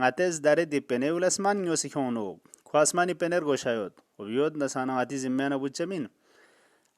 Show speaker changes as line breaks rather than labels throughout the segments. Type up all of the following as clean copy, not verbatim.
ngatiz dare di pene ulasman yo sikhono khwasmani pener goshayot obiod nasana ati zimmena buchamin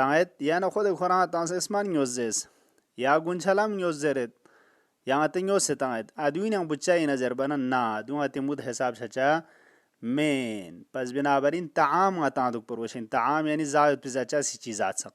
taet ya na khud khora tan asman yo zes ya gunchalam yo zeret ya atin yo se taet aduin yang buchay na zerbana na du ati mud hisab chacha men pas binabarin taam ata duk poroshin taam yani zaid pizacha si chizat sak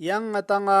yang atanga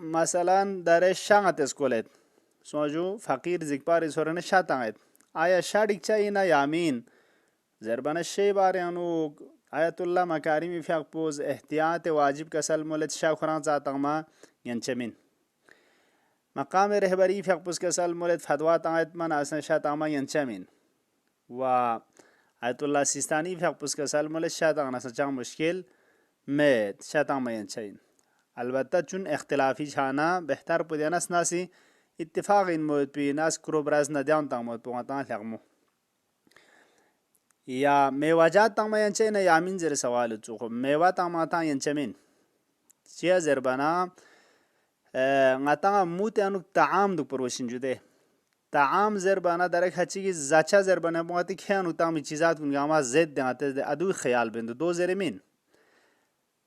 مثلا در شانت اسکولت سوجو فقیر زیکپار سورن شاتانت آیا شادیک چاینا یامین زربان شی بارانو آیت الله مکارمی فیق pose احتیاط واجب کسل مولت شاخران زاتما ینچمین مقام رهبری فیق pose کسل مولت فتوات آیت من اصلا شاتما ینچمین و آیت الله سیستانی فیق پوز کسل مولت شاتان نسا مشکل مت شاتما ینچین البته چون اختلافی چانا بهتر پودیانس ناسی اتفاق این مود پی ناس کرو براز ندیان تang مود پوانتان لغمو یا میواجات تang ما ینچین یامین زیر سوال چوخو میوا تang ما تang ینچمین چیا زربانا غتان موت انو طعام دو پروشین جوده طعام زربانا درک هچی کی زچا زربانا بوتی کھانو تang می چیزات کنگاما زد دهات ادو خیال بندو دو زرمین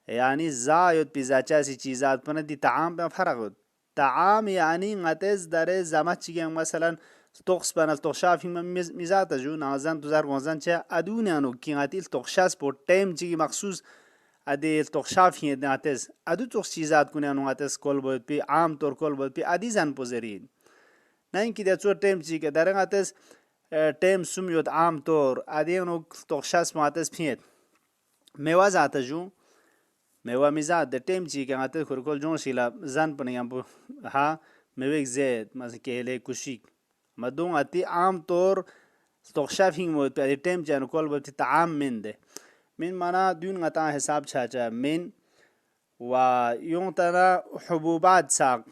يعني زايد بزاچاسی چیزات پنه دی طعام به فرق بود طعام يعني غتز داره زمات چیگه مثلا توقس بنال توشاف میزات جو نازن 2015 چه ادونانو کی غتیل توخشاس پو ټیم چیگه مخصوص ادي توخشاف هي ناتز ادو توخ چیزات کنه نو غتز کول بود پی عام طور کول بود پی ادي زن پوزرین نه کی د څو ټیم چیگه داره غتز ټیم سومیوت عام طور ادي نو توخشاس ماتز پیت میوازات جو میوه میزاد د ټیم چې کاته خورکول جون شیلا ځان پنیام ها میوه زید مثلا کېله کوشیک مدون اتی عام طور توخشافینگ مود په ټیم چې کول به طعام من ده من معنا دون غتا حساب چاچا من و یون ترا حبوبات ساق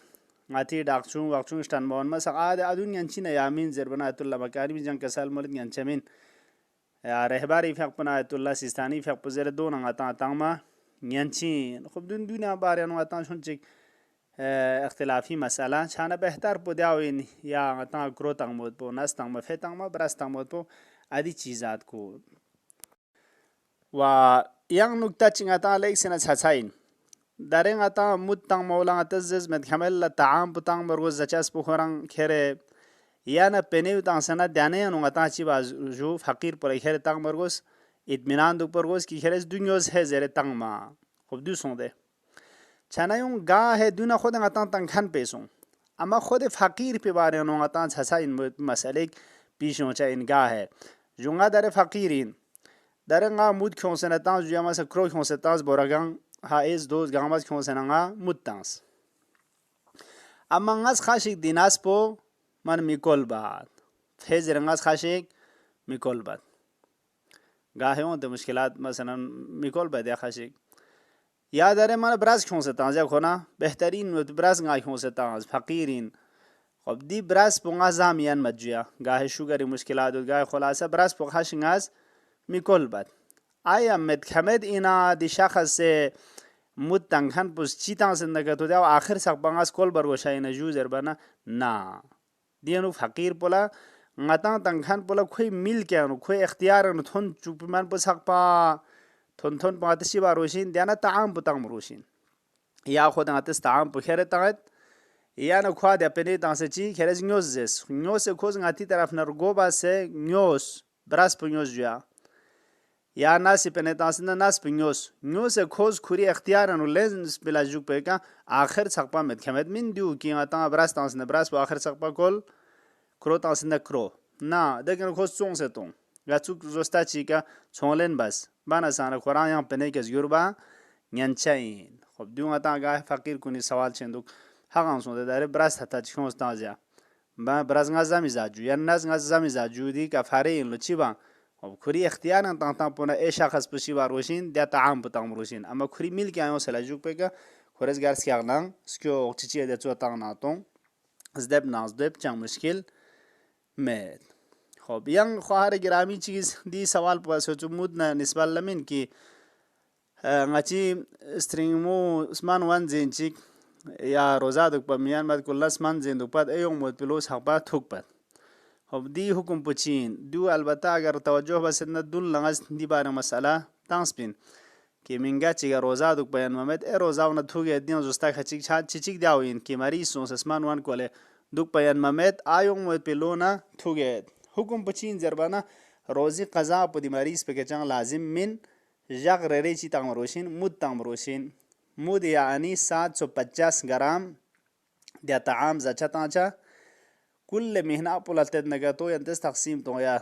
غتی داکچون واکچون استانبون مثلا ادون ینچین یامین زربنا ایت الله مکاری جن کسال مولد ینچمین رهبری فق پنا ایت الله سیستانی فق پزر دون غتا تاما ینچین خب دنیا بارانو اتان شون چک اختلافی مسئله چانه بهتر پودیاوین یا اتان کرو تنگ مود پو نستنگ مفه تنگ ما برست تنگ مود پو ادی چیزات کو و ینگ نکته چنگ اتان لیک سینه چچاین دارین اتان مود تنگ مولا اتزز مدکمل طعام پو تنگ برگوز زچاس پو خوران کره یا نه پنیو تنگ سنه دیانه نو اتان چی باز جو فقیر پر کره تنگ برگوز اطمینان دو پرگوز کی خرس دنیاز ہے زیر تنگ ما خوب دو سونده چنایون گاه ہے دونا خود غتان تنگ کھن پیسون اما خود فقیر پی بارے نو غتان چھسا ان مسئلے پیشوں چا ان گاه ہے جونگا در فقیرین در nga مود کھون سنتان جو ما کرو کھون ستاز بورگان ها از دوز گاماز کھون سننگا مودتانس اما ngaz خاشک دیناس پو من میکول باد فیز رنگاز خاشک میکول باد گاهی اون مشکلات مثلا میکول بده خاشک یا داره من براز کھون ستاز یا خونا بهترین براز گاهی کھون ستاز فقیرین خب دی براز پونگا زامیان مجیا گاهی شوگری مشکلات و گاهی خلاصه براز پو خاشنگاز میکول بد آیا مدکمد اینا دی شخص مود تنگن پوس چی تان زندگی تو دیا و آخر سق بانگاز کول برگوشای نجو زربانا نا دیانو فقیر پولا غتان تنگن پولا کوئی میل کیانو کوئی اختیار نو تون چوپی من پوس حق پا تون پاتشی با روشین دیانا طعام پو تنگ روشین یا خود غتس طعام پو خیر تاید یا نو خواه دیا پنی تانسه چی خیرز نیوز زیس نیوز کوز غتی طرف نرگو باسه نیوز براز پو نیوز جویا یا ناسی پنی تانسه ناس پو نیوز کوز کوری اختیار نو لنز بلا جوک پیکا آخر سق پا مدکمد من دیو کی غتان براز تانسه براز پو آخر سق پا کل کرو تانسه کرو نا دیکن خوز چون سے تون یا چوک زوستا چی که چونلن بس بانا سانه قرآن یان پنی کز یوربا نینچاین خب دیو غتان گاه فقیر کنی سوال چندوک حقان سونده داره براز حتا چی خونس تازیا با براز غزا میزاجو یا ناز غزا میزاجو دی که فاره این لو چی با خب کری اختیارن تان پونه ای شخص پشی باروشین دیا طعام پتام روشین اما کری میل که آیون سلاجوک پیکا خورز گرس که اغلان سکیو چیچی دیا چو تان ناتون زدب نازدب چند مشکل مید خب یان خواهر گرامی چیز دی سوال پاسو چو مود نسبت لمن کی غچی استرینگمو اسمان وان زینچیک یا روزادوک پا میان مد کلاس من زندوک پاد ایوم مود پلوس حق پاد توک پاد خب دی حکم پچین دو البته اگر توجه بسید نه دون لغز دی بار مسئله تانس بین که منگا چیگا روزادوک بیان ممد ای روزاو نه توگه دیان زوستا خچیک چاد چیچیک دیاوین که مریض سونس اسمان وان کوله دوک بیان ممد ایوم مود پلونا توگه حکم پچین زربانا روزی قضا پا دی مریض پا کچان لازم من جغر ریچی تام روشین مود تام روشین مود یعنی 750 گرام دي طعام زاتشا كل مهنة بولتد نجاتو ينتس تقسيم تو يا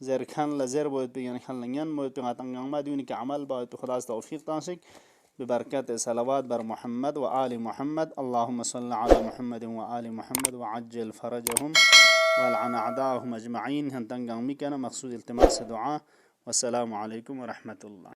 زر كان لزر بود بيان كان لنيان بود بيغاتن ما دوني كعمل بود خدا توفيق تاسك ببركات صلوات بر محمد وآل محمد اللهم صل على محمد وآل محمد وعجل فرجهم والعن أعداءهم أجمعين هنتنقم مكان مقصود التماس دعاء والسلام عليكم ورحمة الله.